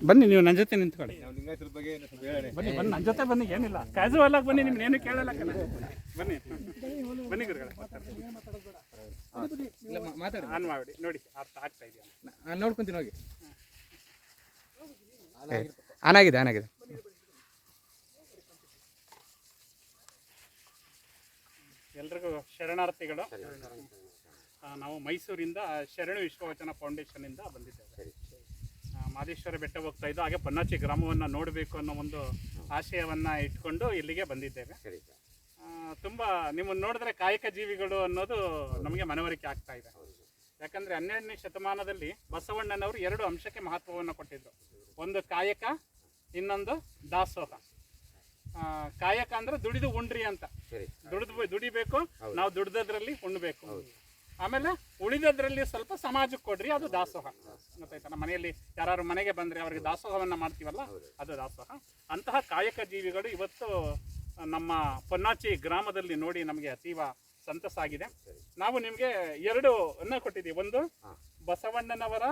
ಬನ್ನಿ, ನೀವು ನನ್ನ ಜೊತೆ ನಿಂತ್ಕೊಳ್ಳಿ. ಬನ್ನಿ ಬನ್ನಿ, ನನ್ನ ಜೊತೆ ಬನ್ನಿ, ಏನಿಲ್ಲ, ಕ್ಯಾಸುವಲ್ ಆಗಿ ಬನ್ನಿ, ನಿಮ್ಗೆ ಏನು ಕೇಳಲ್ಲ. ಬನ್ನಿ ಬನ್ನಿ ಗುರುಗಳೇ, ಆನ್ ಮಾಡಿ ನೋಡಿ, ಅರ್ಥ ಆಗ್ತಾ ಇದೆಯಾ? ನಾನು ನೋಡ್ಕೊಂತೀನಿ ಹೋಗಿ. ಆನಾಗಿದೆ ಆನಾಗಿದೆ. ಎಲ್ರಿಗೂ ಶರಣಾರ್ಥಿಗಳು. ನಾವು ಮೈಸೂರಿಂದ ಶರಣ ವಿಶ್ವವಚನ ಫೌಂಡೇಶನ್ನಿಂದ ಬಂದಿದ್ದೇವೆ. ಮಾದೇಶ್ವರ ಬೆಟ್ಟ ಹೋಗ್ತಾ ಇದ್ದು, ಹಾಗೆ ಪನ್ನಾಚಿ ಗ್ರಾಮವನ್ನು ನೋಡಬೇಕು ಅನ್ನೋ ಒಂದು ಆಶಯವನ್ನು ಇಟ್ಕೊಂಡು ಇಲ್ಲಿಗೆ ಬಂದಿದ್ದೇವೆ. ತುಂಬ ನಿಮ್ಮನ್ನು ನೋಡಿದ್ರೆ ಕಾಯಕ ಜೀವಿಗಳು ಅನ್ನೋದು ನಮಗೆ ಮನವರಿಕೆ ಆಗ್ತಾ ಇದೆ. ಯಾಕಂದರೆ 12ನೇ ಶತಮಾನದಲ್ಲಿ ಬಸವಣ್ಣನವರು 2 ಅಂಶಕ್ಕೆ ಮಹತ್ವವನ್ನು ಕೊಟ್ಟಿದ್ದರು. ಒಂದು ಕಾಯಕ, ಇನ್ನೊಂದು ದಾಸೋಹ. ಕಾಯಕ ಅಂದರೆ ದುಡಿದು ಉಂಡ್ರಿ ಅಂತ, ದುಡಿಬೇಕು, ನಾವು ದುಡ್ದದ್ರಲ್ಲಿ ಉಣ್ಬೇಕು. ಆಮೇಲೆ ಉಳಿದದ್ರಲ್ಲಿ ಸ್ವಲ್ಪ ಸಮಾಜಕ್ಕೆ ಕೊಡ್ರಿ, ಅದು ದಾಸೋಹ. ಗೊತ್ತಾಯ್ತಾ? ನಮ್ಮ ಮನೆಯಲ್ಲಿ ಯಾರು ಮನೆಗೆ ಬಂದರೆ ಅವರಿಗೆ ದಾಸೋಹವನ್ನು ಮಾಡ್ತೀವಲ್ಲ, ಅದು ದಾಸೋಹ. ಅಂತಹ ಕಾಯಕ ಜೀವಿಗಳು ಇವತ್ತು ನಮ್ಮ ಪೊನ್ನಾಚಿ ಗ್ರಾಮದಲ್ಲಿ ನೋಡಿ ನಮಗೆ ಅತೀವ ಸಂತಸ ಆಗಿದೆ. ನಾವು ನಿಮಗೆ 2 ಅನ್ನ ಕೊಟ್ಟಿದ್ದೀವಿ. ಒಂದು ಬಸವಣ್ಣನವರ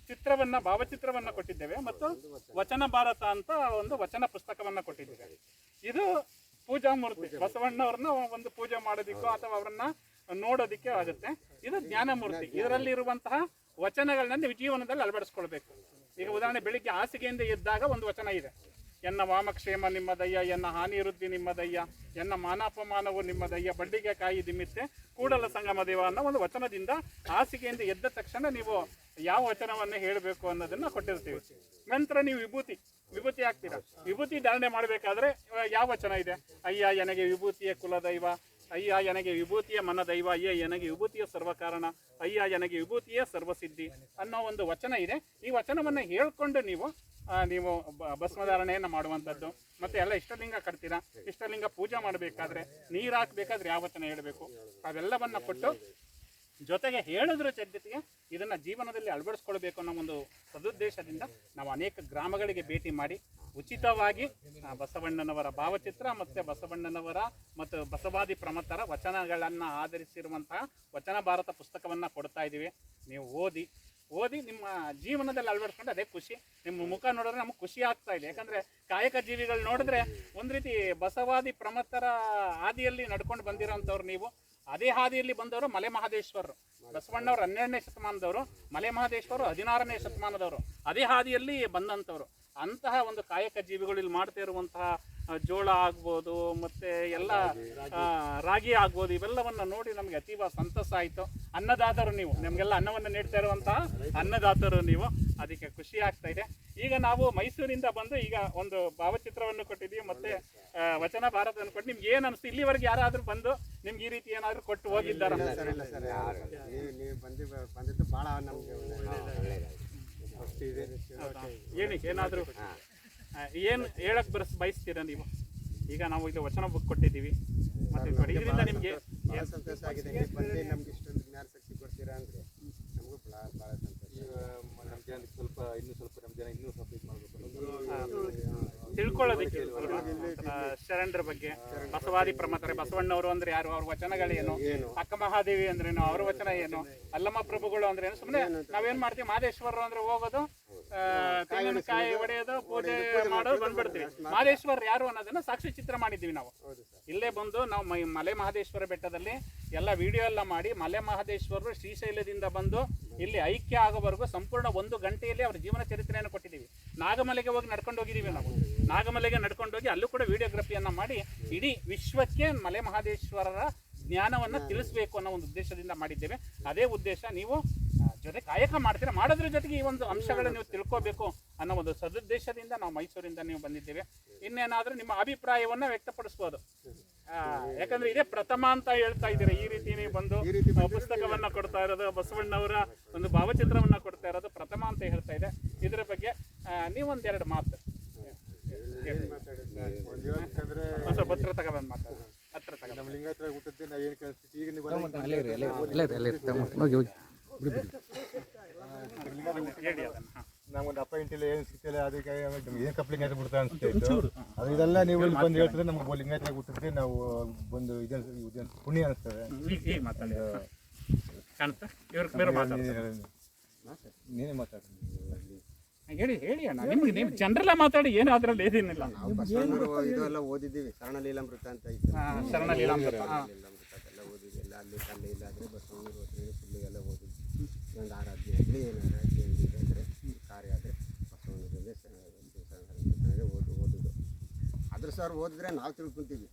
ಚಿತ್ರವನ್ನು, ಭಾವಚಿತ್ರವನ್ನು ಕೊಟ್ಟಿದ್ದೇವೆ, ಮತ್ತು ವಚನ ಭಾರತ ಅಂತ ಒಂದು ವಚನ ಪುಸ್ತಕವನ್ನು ಕೊಟ್ಟಿದ್ದೇವೆ. ಇದು ಪೂಜಾ ಮೂರ್ತಿ, ಬಸವಣ್ಣವ್ರನ್ನ ಒಂದು ಪೂಜೆ ಮಾಡೋದಿಕ್ಕೋ ಅಥವಾ ಅವರನ್ನ ನೋಡೋದಿಕ್ಕೆ ಆಗುತ್ತೆ. ಇದು ಜ್ಞಾನ ಮೂರ್ತಿ. ಇದರಲ್ಲಿ ಇರುವಂತಹ ವಚನಗಳನ್ನ ನೀವು ಜೀವನದಲ್ಲಿ ಅಳವಡಿಸ್ಕೊಳ್ಬೇಕು. ಈಗ ಉದಾಹರಣೆ, ಬೆಳಿಗ್ಗೆ ಹಾಸಿಗೆಯಿಂದ ಎದ್ದಾಗ ಒಂದು ವಚನ ಇದೆ, ಎನ್ನ ವಾಮಕ್ಷೇಮ ನಿಮ್ಮದಯ್ಯ, ಎನ್ನ ಹಾನಿ ವೃದ್ಧಿ ನಿಮ್ಮದಯ್ಯ, ಎನ್ನ ಮಾನಾಪಮಾನವು ನಿಮ್ಮದಯ್ಯ, ಬಡ್ಡಿಗೆ ಕಾಯಿ ದಿಮ್ಮಿತ್ತೆ ಕೂಡಲ ಸಂಗಮ ದೇವ ಅನ್ನೋ ಒಂದು ವಚನದಿಂದ ಹಾಸಿಗೆಯಿಂದ ಎದ್ದ ತಕ್ಷಣ ನೀವು ಯಾವ ವಚನವನ್ನು ಹೇಳಬೇಕು ಅನ್ನೋದನ್ನ ಕೊಟ್ಟಿರ್ತೀವಿ. ನಂತರ ನೀವು ವಿಭೂತಿ ಹಾಕ್ತೀರಾ. ವಿಭೂತಿ ಧಾರಣೆ ಮಾಡಬೇಕಾದ್ರೆ ಯಾವ ವಚನ ಇದೆ? ಅಯ್ಯ ನನಗೆ ವಿಭೂತಿಯ ಕುಲದೈವ, ಅಯ್ಯ ನನಗೆ ವಿಭೂತಿಯ ಮನದೈವ, ಅಯ್ಯ ನನಗೆ ವಿಭೂತಿಯ ಸರ್ವಕಾರಣ, ಅಯ್ಯ ನನಗೆ ವಿಭೂತಿಯ ಸರ್ವಸಿದ್ಧಿ ಅನ್ನೋ ಒಂದು ವಚನ ಇದೆ. ಈ ವಚನವನ್ನು ಹೇಳ್ಕೊಂಡು ನೀವು ಭಸ್ಮಧಾರಣೆಯನ್ನು ಮಾಡುವಂಥದ್ದು. ಮತ್ತೆ ಎಲ್ಲ ಇಷ್ಟಲಿಂಗ ಕಟ್ತೀರಾ, ಇಷ್ಟಲಿಂಗ ಪೂಜೆ ಮಾಡಬೇಕಾದ್ರೆ, ನೀರು ಹಾಕಬೇಕಾದ್ರೆ ಯಾವ ವಚನ ಹೇಳಬೇಕು, ಅವೆಲ್ಲವನ್ನ ಕೊಟ್ಟು ಜೊತೆಗೆ ಹೇಳೋದ್ರ ಜೊತೆಗೆ ಇದನ್ನು ಜೀವನದಲ್ಲಿ ಅಳವಡಿಸ್ಕೊಳ್ಬೇಕು ಅನ್ನೋ ಒಂದು ಸದುದ್ದೇಶದಿಂದ ನಾವು ಅನೇಕ ಗ್ರಾಮಗಳಿಗೆ ಭೇಟಿ ಮಾಡಿ ಉಚಿತವಾಗಿ ಬಸವಣ್ಣನವರ ಭಾವಚಿತ್ರ ಮತ್ತು ಬಸವಣ್ಣನವರ ಮತ್ತು ಬಸವಾದಿ ಪ್ರಮಥರ ವಚನಗಳನ್ನು ಆಧರಿಸಿರುವಂತಹ ವಚನ ಭಾರತ ಪುಸ್ತಕವನ್ನು ಕೊಡ್ತಾ ಇದ್ದೀವಿ. ನೀವು ಓದಿ ನಿಮ್ಮ ಜೀವನದಲ್ಲಿ ಅಳವಡಿಸ್ಕೊಂಡು ಅದೇ ಖುಷಿ. ನಿಮ್ಮ ಮುಖ ನೋಡಿದ್ರೆ ನಮಗೆ ಖುಷಿ ಆಗ್ತಾ ಇದೆ. ಯಾಕಂದರೆ ಕಾಯಕ ಜೀವಿಗಳು ನೋಡಿದ್ರೆ ಒಂದು ರೀತಿ ಬಸವಾದಿ ಪ್ರಮಥರ ಹಾದಿಯಲ್ಲಿ ನಡ್ಕೊಂಡು ಬಂದಿರೋಂಥವ್ರು ನೀವು. ಅದೇ ಹಾದಿಯಲ್ಲಿ ಬಂದವರು ಮಲೆ ಮಹದೇಶ್ವರರು. ಬಸವಣ್ಣವರು 12ನೇ ಶತಮಾನದವರು, ಮಲೆ ಮಹದೇಶ್ವರರು 16ನೇ ಶತಮಾನದವರು. ಅದೇ ಹಾದಿಯಲ್ಲಿ ಬಂದಂಥವ್ರು. ಅಂತಹ ಒಂದು ಕಾಯಕ ಜೀವಿಗಳು ಇಲ್ಲಿ ಮಾಡ್ತಾ ಇರುವಂತಹ ಜೋಳ ಆಗ್ಬೋದು, ಮತ್ತು ಎಲ್ಲ ರಾಗಿ ಆಗ್ಬೋದು, ಇವೆಲ್ಲವನ್ನು ನೋಡಿ ನಮಗೆ ಅತೀವ ಸಂತಸ ಆಯಿತು. ಅನ್ನದಾತರು ನೀವು, ನಮಗೆಲ್ಲ ಅನ್ನವನ್ನು ನೀಡ್ತಾ ಇರುವಂತಹ ಅನ್ನದಾತರು ನೀವು. ಅದಕ್ಕೆ ಖುಷಿ ಆಗ್ತಾ ಇದೆ. ಈಗ ನಾವು ಮೈಸೂರಿಂದ ಬಂದು ಈಗ ಒಂದು ಭಾವಚಿತ್ರವನ್ನು ಕೊಟ್ಟಿದ್ದೀವಿ, ಮತ್ತು ವಚನ ಭಾರತವನ್ನು ಕೊಟ್ಟು ನಿಮ್ಗೆ ಏನು ಅನಿಸ್ತು? ಇಲ್ಲಿವರೆಗೆ ಯಾರಾದರೂ ಬಂದು ನಿಮ್ಗೆ ಈ ರೀತಿ ಏನಾದರೂ ಕೊಟ್ಟು ಹೋಗಿದ್ದಾರ? ಏನಾದರೂ ಏನು ಹೇಳಕ್ ಬಯಸ್ತೀರಾ ನೀವು? ಈಗ ನಾವು ಇದು ವಚನ ಬುಕ್ ಕೊಟ್ಟಿದ್ದೀವಿ, ಮತ್ತೆ ಇದರಿಂದ ನಿಮಗೆ ಸಂತೋಷ ಆಗಿದೆ. ನಮ್ಗೆ ಇಷ್ಟೊಂದು ಜ್ಞಾನ ಶಕ್ತಿ ಕೊಡ್ತೀರಾ ಅಂದರೆ ನಮಗೂ ಭಾಳ ಸಂತೋಷ. ಸ್ವಲ್ಪ ನಮ್ಮ ಜನ ಇನ್ನೂ ಸ್ವಲ್ಪ ಇದು ಮಾಡಬೇಕು, ತಿಳ್ಕೊಳ್ಳೋದಕ್ಕೆ ಶರಣರ ಬಗ್ಗೆ, ಬಸವಾದಿ ಪ್ರಮಥರೆ, ಬಸವಣ್ಣವರು ಅಂದ್ರೆ ಯಾರು, ಅವ್ರ ವಚನಗಳೇನು, ಅಕ್ಕ ಮಹಾದೇವಿ ಅಂದ್ರೇನು, ಅವ್ರ ವಚನ ಏನು, ಅಲ್ಲಮ್ಮ ಪ್ರಭುಗಳು ಅಂದ್ರೇನು. ಸುಮ್ಮನೆ ನಾವೇನ್ ಮಾಡ್ತೀವಿ, ಮಹದೇಶ್ವರರು ಅಂದ್ರೆ ಹೋಗೋದು, ತೆಂಗಿನಕಾಯಿ ಹೊಡೆಯೋದು, ಪೂಜೆ ಮಾಡೋದು, ಬಂದ್ಬಿಡ್ತೀವಿ. ಮಹದೇಶ್ವರ ಯಾರು ಅನ್ನೋದನ್ನ ಸಾಕ್ಷಿ ಚಿತ್ರ ಮಾಡಿದ್ದೀವಿ ನಾವು. ಇಲ್ಲೇ ಬಂದು ನಾವು ಮಲೆ ಮಹದೇಶ್ವರ ಬೆಟ್ಟದಲ್ಲಿ ಎಲ್ಲ ವಿಡಿಯೋ ಎಲ್ಲ ಮಾಡಿ, ಮಲೆ ಮಹದೇಶ್ವರರು ಶ್ರೀಶೈಲದಿಂದ ಬಂದು ಇಲ್ಲಿ ಐಕ್ಯ ಆಗೋವರೆಗೂ ಸಂಪೂರ್ಣ 1 ಗಂಟೆಯಲ್ಲಿ ಅವರ ಜೀವನ ಚರಿತ್ರೆಯನ್ನು ಕೊಟ್ಟಿದ್ದೀವಿ. ನಾಗಮಲೆಗೆ ಹೋಗಿ ನಡ್ಕೊಂಡು ಹೋಗಿದ್ದೀವಿ ನಾವು. ನಾಗಮಲೆಗೆ ನಡ್ಕೊಂಡು ಹೋಗಿ ಅಲ್ಲೂ ಕೂಡ ವಿಡಿಯೋಗ್ರಫಿಯನ್ನು ಮಾಡಿ ಇಡೀ ವಿಶ್ವಕ್ಕೆ ಮಲೆ ಮಹದೇಶ್ವರರ ಜ್ಞಾನವನ್ನು ತಿಳಿಸಬೇಕು ಅನ್ನೋ ಒಂದು ಉದ್ದೇಶದಿಂದ ಮಾಡಿದ್ದೇವೆ. ಅದೇ ಉದ್ದೇಶ ನೀವು ಜೊತೆ ಕಾಯಕ ಮಾಡ್ತೀರಾ, ಮಾಡೋದ್ರ ಜೊತೆಗೆ ಈ ಒಂದು ಅಂಶಗಳನ್ನು ನೀವು ತಿಳ್ಕೋಬೇಕು ಅನ್ನೋ ಒಂದು ಸದುದ್ದೇಶದಿಂದ ನಾವು ಮೈಸೂರಿಂದ ನೀವು ಬಂದಿದ್ದೇವೆ. ಇನ್ನೇನಾದರೂ ನಿಮ್ಮ ಅಭಿಪ್ರಾಯವನ್ನು ವ್ಯಕ್ತಪಡಿಸ್ಬೋದು. ಯಾಕಂದ್ರೆ ಇದೇ ಪ್ರಥಮ ಅಂತ ಹೇಳ್ತಾ ಇದ್ದೀರಾ. ಈ ರೀತಿ ನೀವು ಬಂದು ಪುಸ್ತಕವನ್ನ ಕೊಡ್ತಾ ಇರೋದು, ಬಸವಣ್ಣವರ ಒಂದು ಭಾವಚಿತ್ರವನ್ನ ಕೊಡ್ತಾ ಇರೋದು ಪ್ರಥಮ ಅಂತ ಹೇಳ್ತಾ ಇದೆ. ಇದರ ಬಗ್ಗೆ ನೀವೊಂದೆರಡು ಮಾತು ಸ್ವಲ್ಪ ಹತ್ರ ತಗೊಂಡು ಮಾತಾಡೋದು. ಹತ್ರ ತಗೊಂಡು ಲಿಂಗಾಯತ ಹುಟ್ಟಿದ್ದೆ ನಾವು ಏನು ಕೇಳಿಸ್ತೀವಿ. ಈಗ ನೀವು ಹೇಳಿ ಅದನ್ನು. ನಮ್ಗೊಂದು ಅಪ್ಪ ಇಂಟಿಲ್ಲ ಏನು ಸಿಗ್ತಿಲ್ಲ, ಅದಕ್ಕೆ ಏನು ಕಪ್ಲಿಂಗ್ ಆಯ್ತು ಬಿಡ್ತಾ ಅನಿಸ್ತಾ ಅದು. ಇದೆಲ್ಲ ನೀವು ಇಲ್ಲಿ ಬಂದು ಹೇಳ್ತದೆ ನಮ್ಗೆ ಲಿಂಗಾಯತ ಹುಟ್ಟಿದ್ರೆ ನಾವು ಬಂದು ಇದೇನು ಪುಣ್ಯ ಅನಿಸ್ತದೆ. ಈಗ ಮಾತಾಡಿ ಕಾಣುತ್ತಾ? ಇವ್ರ ನೀನೇ ಮಾತಾಡಿ ಹೇಳಿ ಅಣ್ಣ, ನಿಮ್ಗೆ ನೀವು ಜನರಲ್ಲ ಮಾತಾಡಿ, ಏನು ಅದರಲ್ಲಿ ಏನೇನಿಲ್ಲ. ನಾವು ಬಸವಣ್ಣರು ಇದೆಲ್ಲ ಓದಿದ್ದೀವಿ, ಶರಣಲೀಲಾಮೃತ ಅಂತ ಇತ್ತು. ಶರಣಲೀಲಾಮೃತ ಶರಣಲೀಲಾಮೃತ ಎಲ್ಲ ಓದಿದ್ವಿ, ಎಲ್ಲ ಅಲ್ಲಿ ಕಲ್ಲೆ ಇಲ್ಲಾದರೆ ಬಸವಣ್ಣರು ಓದಿದ್ವಿ, ಫುಲ್ಲಿಗೆಲ್ಲ ಓದಿದ್ವಿ. ಒಂದು ಆರಾಧ್ಯ ಆಗಲಿ ಏನಾದ್ರೆ ಅಂದರೆ ಕಾರ್ಯ ಆದರೆ ಬಸವಣ್ಣರಿಗೆ ಓದೋದು. ಆದರೂ ಸರ್ ಓದಿದ್ರೆ ನಾವು ತಿಳ್ಕೊತೀವಿ.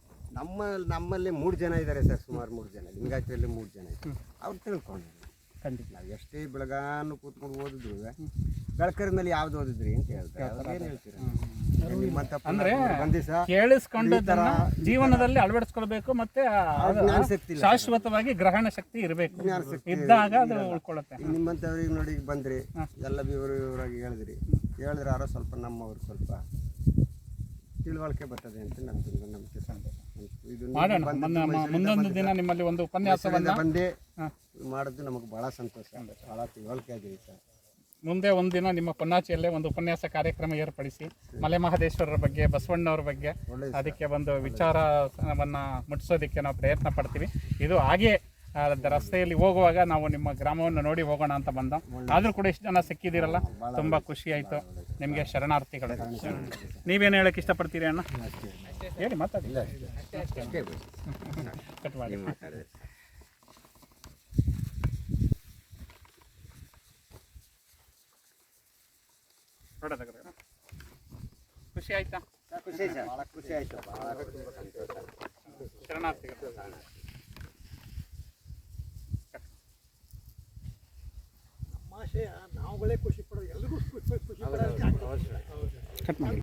ನಮ್ಮಲ್ಲಿ 3 ಜನ ಇದ್ದಾರೆ ಸರ್, ಸುಮಾರು 3 ಜನ, ಲಿಂಗಾಯತರಲ್ಲಿ 3 ಜನ ಇದ್ದಾರೆ. ಅವ್ರು ತಿಳ್ಕೊಂಡಿಲ್ಲ. ಖಂಡಿತ ನಾವು ಎಷ್ಟೇ ಬೆಳಗಾನು ಕೂತ್ಕೊಂಡು ಓದಿದ್ರು ಬೆಳಕರ ಮೇಲೆ ಯಾವ್ದು ಓದಿದ್ರಿ ಅಂತ ಹೇಳ್ತಾರೆ. ಏನು ಹೇಳ್ತೀರಾ? ನಿಮ್ಮಂತ ಅಂದ್ರೆ ಬಂದಿಸ ಕೇಳಿಸ್ಕೊಂಡದನ್ನ ಜೀವನದಲ್ಲಿ ಅಳವಡಿಸ್ಕೊಳ್ಬೇಕು, ಮತ್ತೆ ಜ್ಞಾನಶಕ್ತಿ ಇಲ್ಲ. ಶಾಶ್ವತವಾಗಿ ಗ್ರಹಣ ಶಕ್ತಿ ಇರಬೇಕು, ಜ್ಞಾನಶಕ್ತಿ ಇದ್ದಾಗ ಅದು ಉಳ್ಕೊಳ್ಳುತ್ತೆ. ನಿಮ್ಮಂಥವ್ರಿಗೆ ನೋಡಿ ಈಗ ಬಂದ್ರಿ, ಎಲ್ಲ ವಿವರವಾಗಿ ಹೇಳಿದ್ರಿ. ಹೇಳಿದ್ರೆ ಯಾರೋ ಸ್ವಲ್ಪ ನಮ್ಮವ್ರು ಸ್ವಲ್ಪ ತಿಳುವಳಿಕೆ ಬರ್ತದೆ ಅಂತ ನಮ್ಗೆ ನಂಬಿಕೆ ಇದು ಮಾಡೋಣ. ಮುಂದೊಂದು ದಿನ ನಿಮ್ಮಲ್ಲಿ ಒಂದು ಉಪನ್ಯಾಸವನ್ನ ಬಂದೇ ಮಾಡಿದ್ದು ನಮಗೆ ಭಾಳ ಸಂತೋಷ, ಭಾಳ ತಿಳುವಳಿಕೆ ಆಗಿದೆ ಸರ್. ಮುಂದೆ ಒಂದಿನ ನಿಮ್ಮ ಪೊನ್ನಾಚಿಯಲ್ಲೇ ಒಂದು ಉಪನ್ಯಾಸ ಕಾರ್ಯಕ್ರಮ ಏರ್ಪಡಿಸಿ ಮಲೆ ಮಹದೇಶ್ವರರ ಬಗ್ಗೆ, ಬಸವಣ್ಣವ್ರ ಬಗ್ಗೆ ಅದಕ್ಕೆ ಒಂದು ವಿಚಾರವನ್ನು ಮುಟ್ಟಿಸೋದಕ್ಕೆ ನಾವು ಪ್ರಯತ್ನ ಪಡ್ತೀವಿ. ಇದು ಹಾಗೆ ರಸ್ತೆಯಲ್ಲಿ ಹೋಗುವಾಗ ನಾವು ನಿಮ್ಮ ಗ್ರಾಮವನ್ನು ನೋಡಿ ಹೋಗೋಣ ಅಂತ ಬಂದ. ಆದರೂ ಕೂಡ ಇಷ್ಟು ಜನ ಸಿಕ್ಕಿದ್ದೀರಲ್ಲ, ತುಂಬ ಖುಷಿ ಆಯಿತು. ನಿಮಗೆ ಶರಣಾರ್ಥಿಗಳು. ನೀವೇನು ಹೇಳಕ್ಕೆ ಇಷ್ಟಪಡ್ತೀರಿ ಅಣ್ಣ? ಹೇಳಿ, ಮಾತಾಡಿ. ಕಟ್ ಮಾಡಿ. ಖುಷಿ ಆಯ್ತಾ? ಖುಷಿ ಸರ್, ಭಾಳ ಖುಷಿ ಆಯಿತು, ಭಾಳ ತುಂಬ ಸಂತೋಷ. ಶರಣಾರ್ಥಿಗಳು. ನಾವುಗಳೇ ಖುಷಿ ಪಡೋದು, ಎಲ್ರಿಗೂ ಖುಷಿ ಪಡೋದು. ಕಟ್ ಮಾಡಿ.